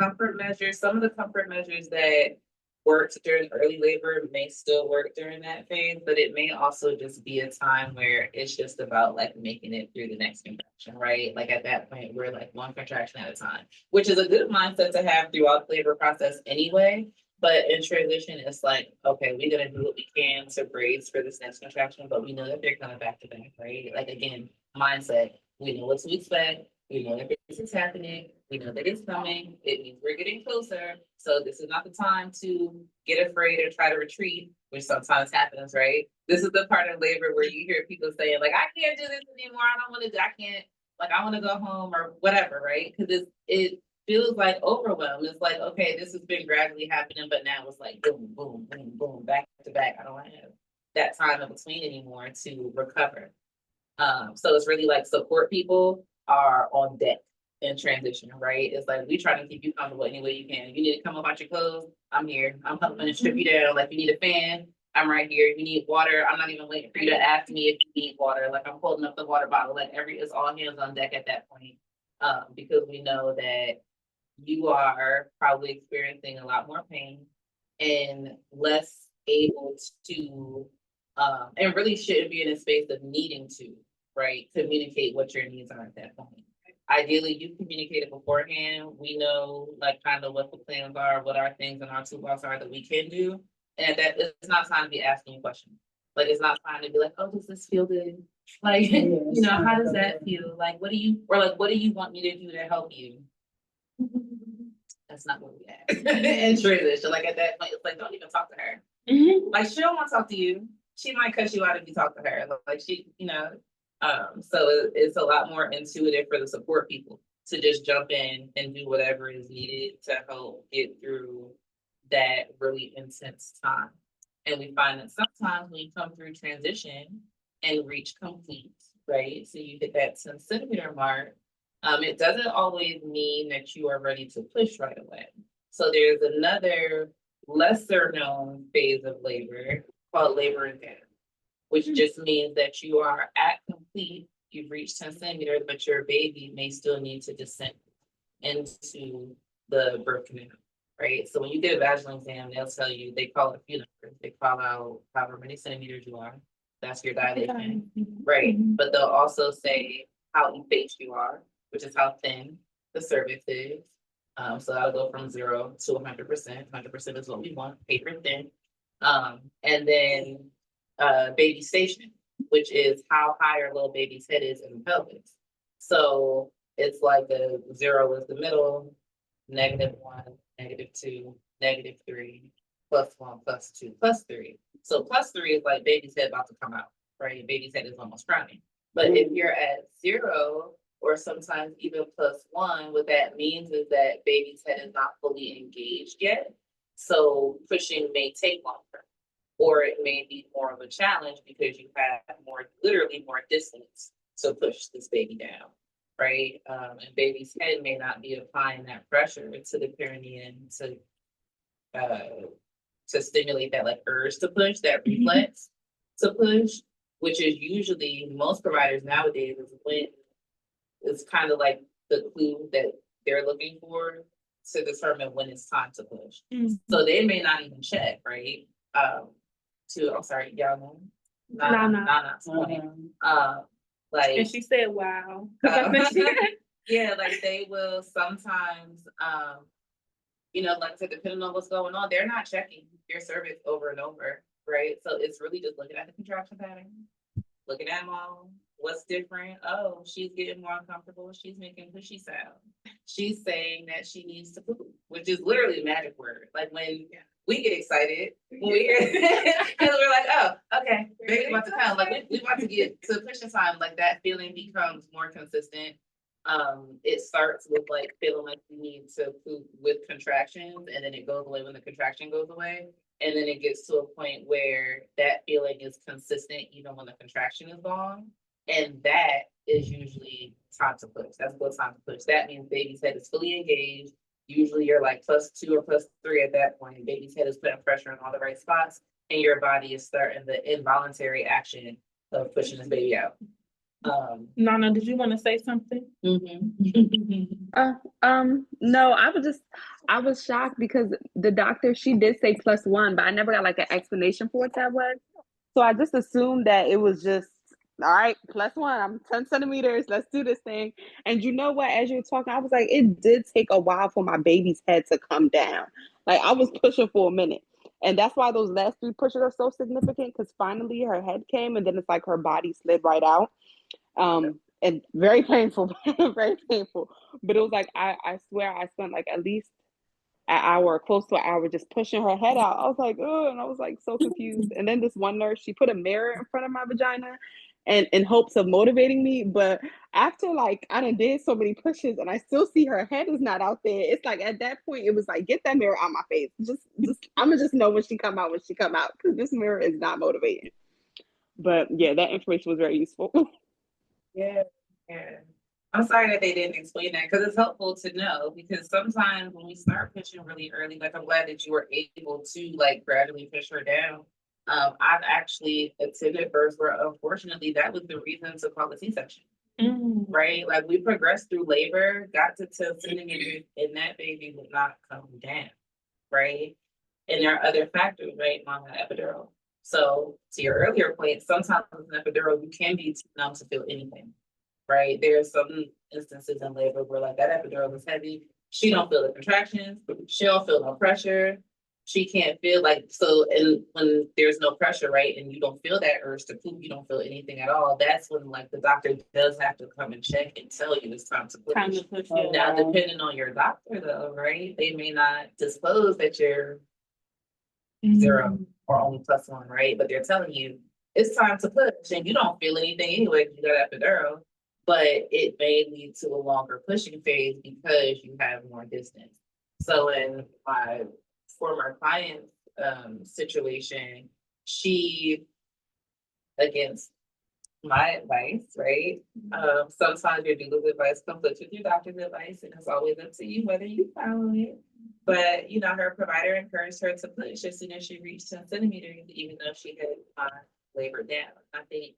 [SPEAKER 2] comfort measures, some of the comfort measures that worked during early labor may still work during that phase, but it may also just be a time where it's just about like making it through the next contraction, right? Like at that point, we're like one contraction at a time, which is a good mindset to have throughout the labor process anyway. But in transition, it's like, okay, we're gonna do what we can to brace for this next contraction, but we know that they're coming back to back, right? Like again, mindset, we know what to expect, we know that this is happening, we know that it's coming, it means we're getting closer. So this is not the time to get afraid or try to retreat, which sometimes happens, right? This is the part of labor where you hear people saying, like, I can't do this anymore, I don't wanna do, I can't, like, I wanna go home or whatever, right? Because it feels like overwhelm. It's like, okay, this has been gradually happening, but now it's like boom, boom, boom, boom, back to back. I don't have that time in between anymore to recover. So it's really like support people are on deck in transition, right? It's like we try to keep you comfortable any way you can. You need to come up out your clothes, I'm here. I'm helping to strip you down. Like you need a fan, I'm right here. You need water, I'm not even waiting for you to ask me if you need water. Like I'm holding up the water bottle. Like it's all hands on deck at that point. Because we know that you are probably experiencing a lot more pain and less able to, and really shouldn't be in a space of needing to, right, communicate what your needs are at that point. Ideally, you communicated beforehand. We know like kind of what the plans are, what our things in our toolbox are that we can do. And that it's not time to be asking you questions. Like it's not time to be like, oh, does this feel good? Like, you know, how does that feel? Like, what do you want me to do to help you? That's not what we ask. In transition, like at that point, it's like, don't even talk to her. Like she don't want to talk to you. She might cut you out if you talk to her. Like she, you know, so it's a lot more intuitive for the support people to just jump in and do whatever is needed to help get through that really intense time. And we find that sometimes when you come through transition and reach complete, right? So you hit that 10 centimeter mark. It doesn't always mean that you are ready to push right away. So there's another lesser known phase of labor called labor and death, which just means that you are at complete, you've reached 10 centimeters, but your baby may still need to descend into the birth canal, right? So when you get a vaginal exam, they'll tell you, they call it a few numbers. They call out however many centimeters you are. That's your dilation, right? But they'll also say how effaced you are, which is how thin the cervix is. So that'll go from 0 to 100%. 100% is what we want, paper thin. And then baby station, which is how high your little baby's head is in the pelvis. So it's like the 0 is the middle, -1, -2, -3, +1, +2, +3. So +3 is like baby's head about to come out, right? Baby's head is almost crowning. But if you're at 0, or sometimes even +1, what that means is that baby's head is not fully engaged yet. So pushing may take longer, or it may be more of a challenge because you have literally more distance to push this baby down, right? And baby's head may not be applying that pressure to the perineum to stimulate that like urge to push, that reflex to push, which is usually most providers nowadays is when it's kind of like the clue that they're looking for to determine when it's time to push.
[SPEAKER 4] Mhm.
[SPEAKER 2] So they may not even check, right? I'm sorry, y'all know.
[SPEAKER 4] Nana.
[SPEAKER 2] Nana's point.
[SPEAKER 3] Uh-huh.
[SPEAKER 2] Like.
[SPEAKER 4] And she said, wow. 'Cause I think she-
[SPEAKER 2] Yeah, like they will sometimes, like I said, depending on what's going on, they're not checking your cervix over and over, right? So it's really just looking at the contraction pattern, looking at mom, what's different? Oh, she's getting more uncomfortable. She's making pushy sound. She's saying that she needs to poop, which is literally a magic word. Like when we get excited, when we hear, because we're like, oh, okay, baby's about to come. Like we about to get to pushing time. Like that feeling becomes more consistent. It starts with like feeling like you need to poop with contractions, and then it goes away when the contraction goes away. And then it gets to a point where that feeling is consistent even when the contraction is gone. And that is usually time to push. That's what time to push. That means baby's head is fully engaged. Usually you're like +2 or +3 at that point. Baby's head is putting pressure in all the right spots, and your body is starting the involuntary action of pushing this baby out.
[SPEAKER 4] Nana, did you want to say something?
[SPEAKER 5] No, I was shocked because the doctor, she did say +1, but I never got like an explanation for what that was. So I just assumed that it was just, all right, +1, I'm 10 centimeters, let's do this thing. And you know what, as you were talking, I was like, it did take a while for my baby's head to come down. Like I was pushing for a minute. And that's why those last 3 pushes are so significant, because finally her head came and then it's like her body slid right out. And very painful, very painful. But it was like, I swear I spent like at least an hour, close to an hour, just pushing her head out. I was like, oh, and I was like so confused. And then this one nurse, she put a mirror in front of my vagina and in hopes of motivating me. But after like I done did so many pushes and I still see her head is not out there. It's like at that point, it was like, get that mirror out my face. Just I'ma just know when she come out, because this mirror is not motivating. But yeah, that information was very useful.
[SPEAKER 2] Yeah. I'm sorry that they didn't explain that, because it's helpful to know, because sometimes when we start pushing really early, like I'm glad that you were able to like gradually push her down. I've actually attended births where unfortunately that was the reason to call a C-section, right? Like we progressed through labor, got to 10 centimeters, and that baby would not come down, right? And there are other factors, right? Mom had epidural. So to your earlier point, sometimes with an epidural, you can be too numb to feel anything, right? There are some instances in labor where like that epidural is heavy. She don't feel the contractions. She don't feel no pressure. She can't feel like, so, and when there's no pressure, right? And you don't feel that urge to poop, you don't feel anything at all. That's when like the doctor does have to come and check and tell you it's time to push.
[SPEAKER 4] Time to push, yeah.
[SPEAKER 2] Now, depending on your doctor though, right? They may not disclose that you're 0 or only +1, right? But they're telling you it's time to push, and you don't feel anything anyway because you got epidural, but it may lead to a longer pushing phase because you have more distance. So in my former client situation, she, against my advice, right? Sometimes your doula's advice conflicts with your doctor's advice, and it's always up to you whether you follow it. But her provider encouraged her to push as soon as she reached 10 centimeters, even though she had labored down. I think,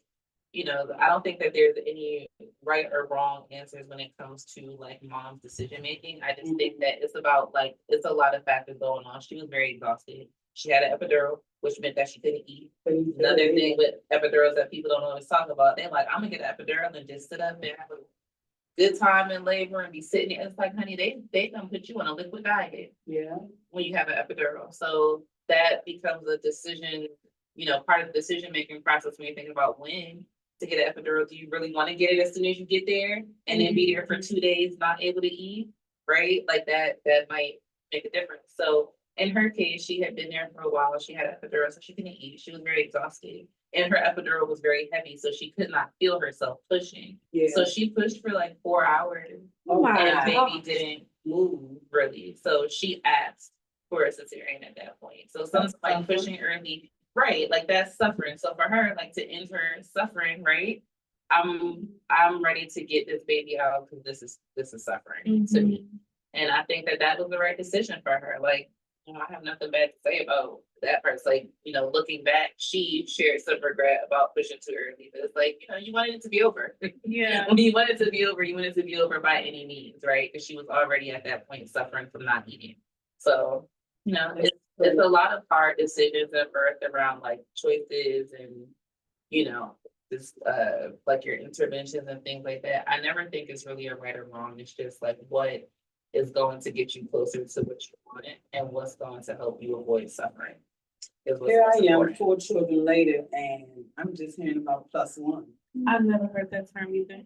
[SPEAKER 2] I don't think that there's any right or wrong answers when it comes to like mom's decision making. I just think that it's about like it's a lot of factors going on. She was very exhausted. She had an epidural, which meant that she couldn't eat. Another thing with epidurals that people don't always talk about, they're like, I'm gonna get an epidural and just sit up and have a good time in labor and be sitting there. It's like, honey, they gonna put you on a liquid diet.
[SPEAKER 3] Yeah.
[SPEAKER 2] When you have an epidural. So that becomes a decision, part of the decision making process when you think about when to get an epidural. Do you really want to get it as soon as you get there and then be there for 2 days not able to eat? Right? Like that might make a difference. So in her case, she had been there for a while. She had an epidural, so she couldn't eat. She was very exhausted. And her epidural was very heavy, so she could not feel herself pushing.
[SPEAKER 3] Yeah.
[SPEAKER 2] So she pushed for like 4 hours.
[SPEAKER 3] Oh my
[SPEAKER 2] And baby
[SPEAKER 3] God.
[SPEAKER 2] didn't move really. So she asked for a cesarean at that point. So something like pushing early, right? Like that's suffering. So for her, like to end her suffering, right? I'm ready to get this baby out because this is suffering to me. And I think that was the right decision for her. Like I have nothing bad to say about that part. It's like, looking back, she shared some regret about pushing too early, but it's like, you wanted it to be over.
[SPEAKER 4] Yeah.
[SPEAKER 2] When you wanted it to be over, you wanted it to be over by any means, right? Because she was already at that point suffering from not eating. So, it's a lot of hard decisions at birth around like choices and, just like your interventions and things like that. I never think it's really a right or wrong. It's just like what is going to get you closer to what you want and what's going to help you avoid suffering.
[SPEAKER 3] Here I am, 4 children later, and I'm just hearing about +1.
[SPEAKER 4] I've never heard that term either.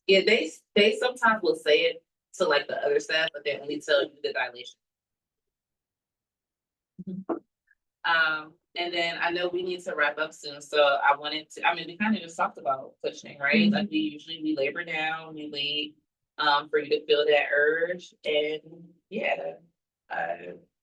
[SPEAKER 2] Yeah, they sometimes will say it to like the other staff, but they only tell you the dilation. And then I know we need to wrap up soon, so we kind of just talked about pushing, right? Like we labor down, we wait for you to feel that urge, and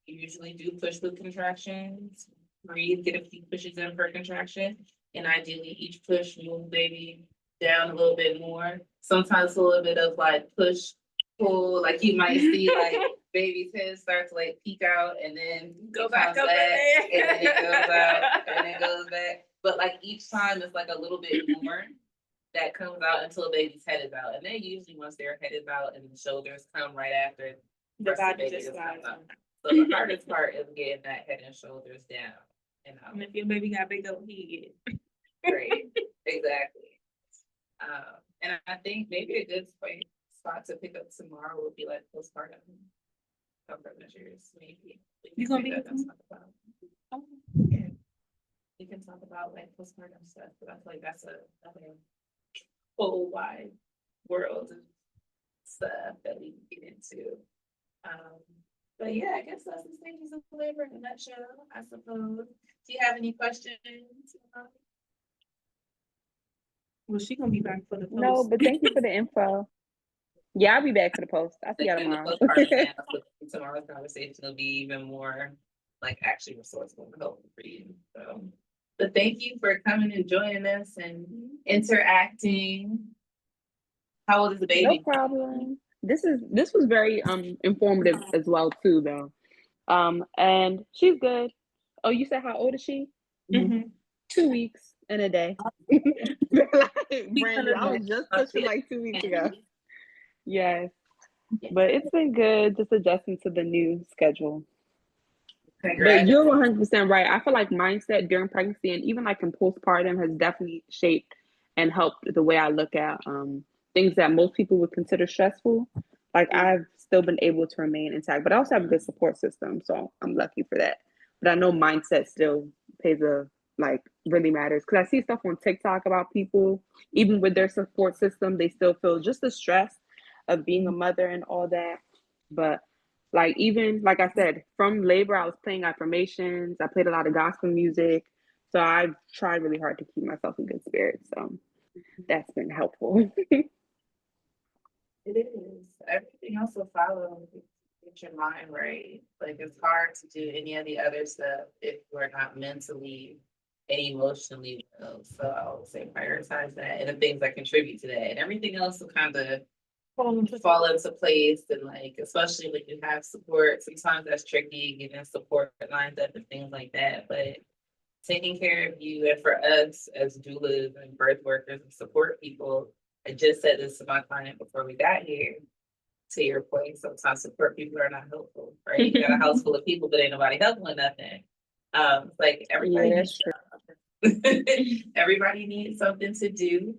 [SPEAKER 2] you usually do push with contractions, breathe, get a few pushes in per contraction, and ideally each push move baby down a little bit more. Sometimes a little bit of like push, pull, like you might see like baby's head start to like peek out and then
[SPEAKER 4] Go
[SPEAKER 2] it
[SPEAKER 4] back
[SPEAKER 2] comes
[SPEAKER 4] up in there.
[SPEAKER 2] and then it goes out and then it goes back. But like each time it's like a little bit more that comes out until baby's head is out. And then usually once their head is out and the shoulders come right after,
[SPEAKER 4] The
[SPEAKER 2] rest of
[SPEAKER 4] body
[SPEAKER 2] baby
[SPEAKER 4] just
[SPEAKER 2] just comes
[SPEAKER 4] slides.
[SPEAKER 2] up. So the hardest part is getting that head and shoulders down and out.
[SPEAKER 4] And if your baby got big old head.
[SPEAKER 2] Great, exactly. And I think maybe a good spot to pick up tomorrow would be like postpartum comfort measures, maybe.
[SPEAKER 4] You gonna be
[SPEAKER 2] Talk
[SPEAKER 4] with me?
[SPEAKER 2] about. Yeah. We can talk about like postpartum stuff, but I feel like that's another whole wide world of stuff that we can get into. But yeah, I guess that's the stages of labor in a nutshell, I suppose. Do you have any questions?
[SPEAKER 4] Well, she gonna be back for the post.
[SPEAKER 5] No, but thank you for the info. Yeah, I'll be back for the post. I'll see y'all
[SPEAKER 2] And the
[SPEAKER 5] tomorrow.
[SPEAKER 2] postpartum now, so tomorrow's conversation will be even more like actually resourceful and helpful for you. So, but thank you for coming and joining us and interacting. How old is the
[SPEAKER 5] No
[SPEAKER 2] baby?
[SPEAKER 5] problem. This was very informative as well too though. And she's good. Oh, you said how old is she?
[SPEAKER 4] Mhm.
[SPEAKER 5] 2 weeks and a day. Like, brand new. I was just pushing
[SPEAKER 2] Yeah.
[SPEAKER 5] like 2 weeks ago. Yes. But it's been good just adjusting to the new schedule. But you're 100% right. I feel like mindset during pregnancy and even like in postpartum has definitely shaped and helped the way I look at things that most people would consider stressful. Like I've still been able to remain intact, but I also have a good support system, so I'm lucky for that. But I know mindset still really matters because I see stuff on TikTok about people, even with their support system, they still feel just the stress of being a mother and all that. But like even like I said, from labor, I was playing affirmations. I played a lot of gospel music, so I've tried really hard to keep myself in good spirits. So that's been helpful.
[SPEAKER 2] It is. Everything else will follow. Get your mind right. Like it's hard to do any of the other stuff if we're not mentally and emotionally well. So I would say prioritize that and the things that contribute to that, and everything else will kind of fall into place. And like, especially when you have support, sometimes that's tricky getting support lines up and things like that. But taking care of you, and for us as doulas and birth workers and support people, I just said this to my client before we got here. To your point, sometimes support people are not helpful, right? You got a house full of people, but ain't nobody helping with nothing. It's like everybody needs everybody needs something to do.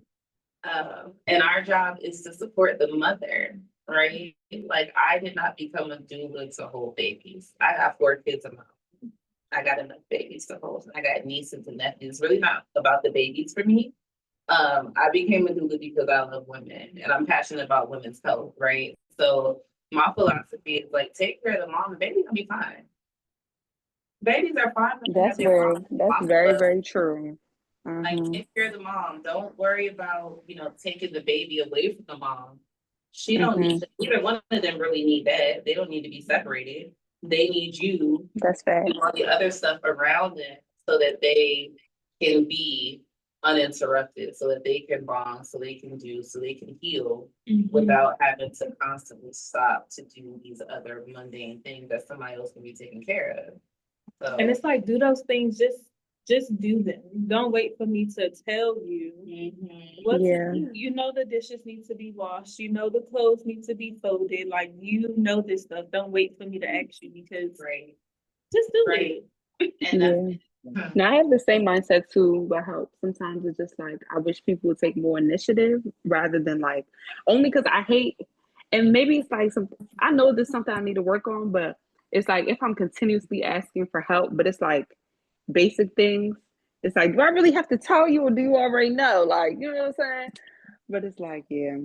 [SPEAKER 2] And our job is to support the mother, right? Like I did not become a doula to hold babies. I got 4 kids of my own. I got enough babies to hold. I got nieces and nephews. It's really not about the babies for me. I became a doula because I love women and I'm passionate about women's health, right? So my philosophy is like, take care of the mom, the baby's gonna be fine. Babies are fine.
[SPEAKER 5] That's very, very true.
[SPEAKER 2] Like, take care of the mom. Don't worry about, taking the baby away from the mom. She don't need to, either one of them really need that. They don't need to be separated. They need you.
[SPEAKER 5] That's fair.
[SPEAKER 2] And all the other stuff around them so that they can be uninterrupted so that they can bond, so they can do, so they can heal
[SPEAKER 4] Mhm.
[SPEAKER 2] without having to constantly stop to do these other mundane things that somebody else can be taking care of. So.
[SPEAKER 4] And it's like, do those things, just do them. Don't wait for me to tell you
[SPEAKER 2] Mhm.
[SPEAKER 4] what
[SPEAKER 5] Yeah.
[SPEAKER 4] to do. You know the dishes need to be washed. You know the clothes need to be folded. Like, you know this stuff. Don't wait for me to ask you because
[SPEAKER 2] Right.
[SPEAKER 4] just do
[SPEAKER 2] Right.
[SPEAKER 4] it.
[SPEAKER 2] And
[SPEAKER 5] Yeah. Now I have the same mindset too, but how sometimes it's just like I wish people would take more initiative rather than like only because I hate and maybe it's like some I know there's something I need to work on, but it's like if I'm continuously asking for help, but it's like basic things, it's like, do I really have to tell you or do you already know? Like, you know what I'm saying? But it's like, yeah.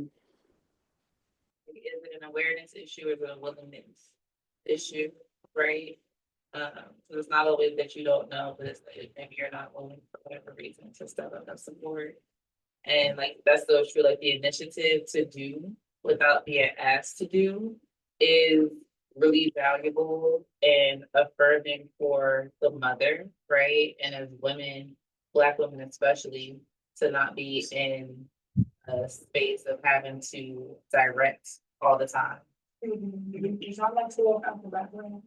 [SPEAKER 2] is it an awareness issue or is it a willingness issue, right? So it's not always that you don't know, but it's like maybe you're not willing for whatever reason to step up and support. And like that's so true, like the initiative to do without being asked to do is really valuable and affirming for the mother, right? And as women, Black women especially, to not be in a space of having to direct all the time.
[SPEAKER 3] Is I like to walk out the background?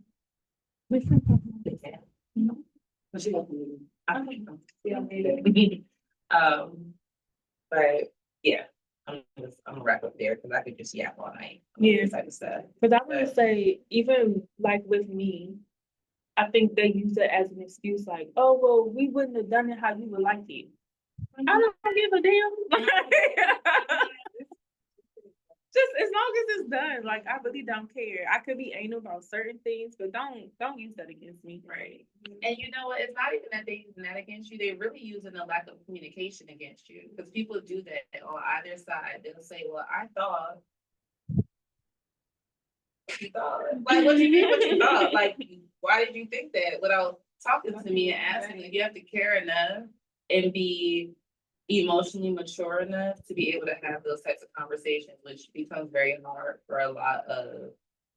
[SPEAKER 2] Yeah.
[SPEAKER 3] But she don't believe me. Yeah,
[SPEAKER 2] But yeah, I'm gonna wrap up there because I could just yap all night.
[SPEAKER 4] Yeah.
[SPEAKER 2] Type of stuff.
[SPEAKER 4] Because I want to say, even like with me, I think they use it as an excuse, like, oh, well, we wouldn't have done it how you would like it. I don't give a damn. Just as long as it's done, like I really don't care. I could be anal about certain things, but don't use that against me.
[SPEAKER 2] Right. And you know what? It's not even that they're using that against you. They're really using a lack of communication against you. Because people do that on either side. They'll say, well, I thought. You thought? Like, what do you mean what you thought? Like, why did you think that without talking to me and asking me? You have to care enough and be emotionally mature enough to be able to have those types of conversations, which becomes very hard for a lot of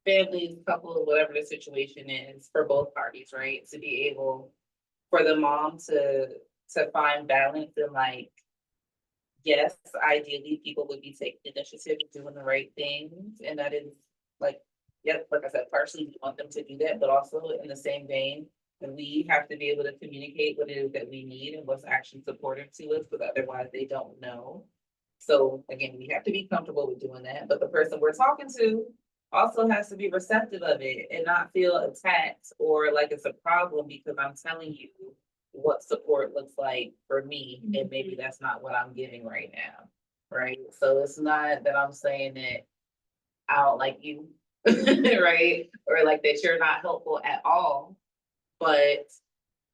[SPEAKER 2] families, couples, whatever the situation is for both parties, right? To be able for the mom to find balance and like, yes, ideally people would be taking initiative and doing the right things. And that is like, yep, like I said, partially we want them to do that, but also in the same vein, we have to be able to communicate what it is that we need and what's actually supportive to us, because otherwise they don't know. So again, we have to be comfortable with doing that, but the person we're talking to also has to be receptive of it and not feel attacked or like it's a problem because I'm telling you what support looks like for me, and maybe that's not what I'm giving right now, right? So it's not that I'm saying that I don't like you, right? Or like that you're not helpful at all, but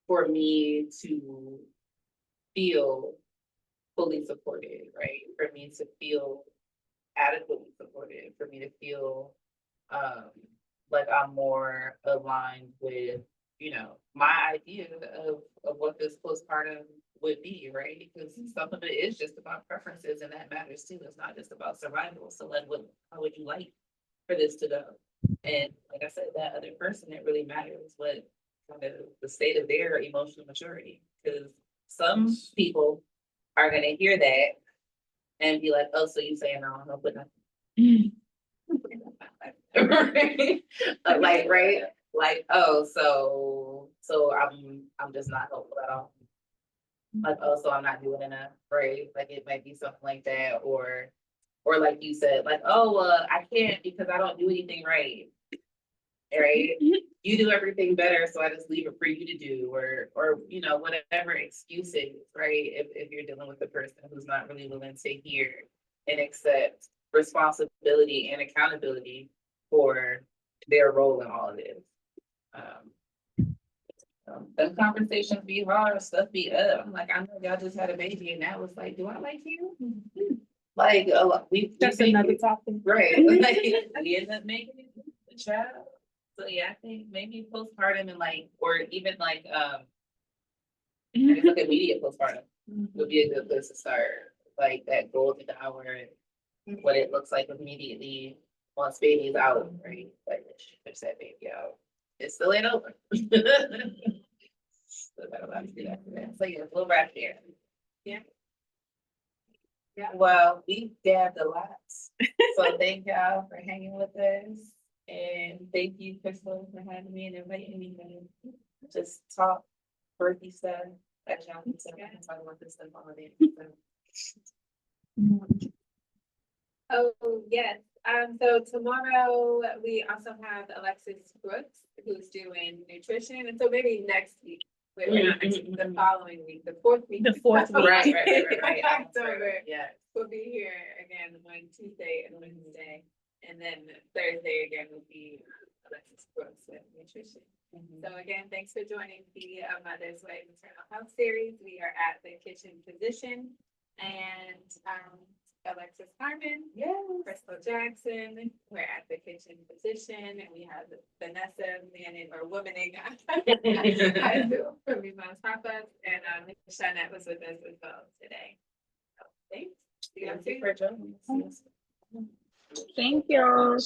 [SPEAKER 2] for me to feel fully supported, right? For me to feel adequately supported, for me to feel um like I'm more aligned with, you know, my idea of what this postpartum would be, right? Because some of it is just about preferences and that matters too. It's not just about survival. So like how would you like for this to go? And like I said, that other person, it really matters what kind of the state of their emotional maturity. Because some people are gonna hear that and be like, oh, so you saying I don't help with nothing. Right? Like, right? Like, oh, so I'm just not helpful at all. Like, oh, so I'm not doing enough, right? Like it might be something like that, or like you said, like, oh, I can't because I don't do anything right. Right? You do everything better, so I just leave it for you to do, or you know, whatever excuses, right? If you're dealing with a person who's not really willing to hear and accept responsibility and accountability for their role in all of this. Them conversations be hard, stuff be up. I'm like, I know y'all just had a baby, and that was like, do I like you? Like a lot,
[SPEAKER 4] That's another topic.
[SPEAKER 2] right? Like we end up making it a child. So yeah, I think maybe postpartum and like, or even like, I guess like immediate postpartum would be a good place to start. Like that golden hour and what it looks like immediately once baby's out, right? Like she puts that baby out. It still ain't over. Still got a lot to do after that. So yeah, we'll wrap there. Yeah. Well, we dabbed a lot. So thank y'all for hanging with us. And thank you, Crystal, for having me and inviting me to just talk birthday stuff. As y'all can tell, I can talk about this stuff all day.
[SPEAKER 1] Oh, yes. So tomorrow we also have Alexis Brooks, who's doing nutrition. And so maybe next week, we're not next week, the following week, the fourth week.
[SPEAKER 4] The fourth week.
[SPEAKER 2] Right.
[SPEAKER 1] October.
[SPEAKER 2] Yeah.
[SPEAKER 1] We'll be here again on Tuesday and Wednesday. And then Thursday again will be Alexis Brooks with nutrition. So again, thanks for joining the Mother's Way Maternal Health Series. We are at the kitchen position. And Alexis Harmon, Crystal Jackson, we're at the kitchen position, and we have Vanessa manning or womaning I do from Iman's Pop-Ups, and Shanette was with us as well today. So thanks. See you
[SPEAKER 2] Thank you
[SPEAKER 1] soon.
[SPEAKER 2] for joining us.
[SPEAKER 5] Thank y'all.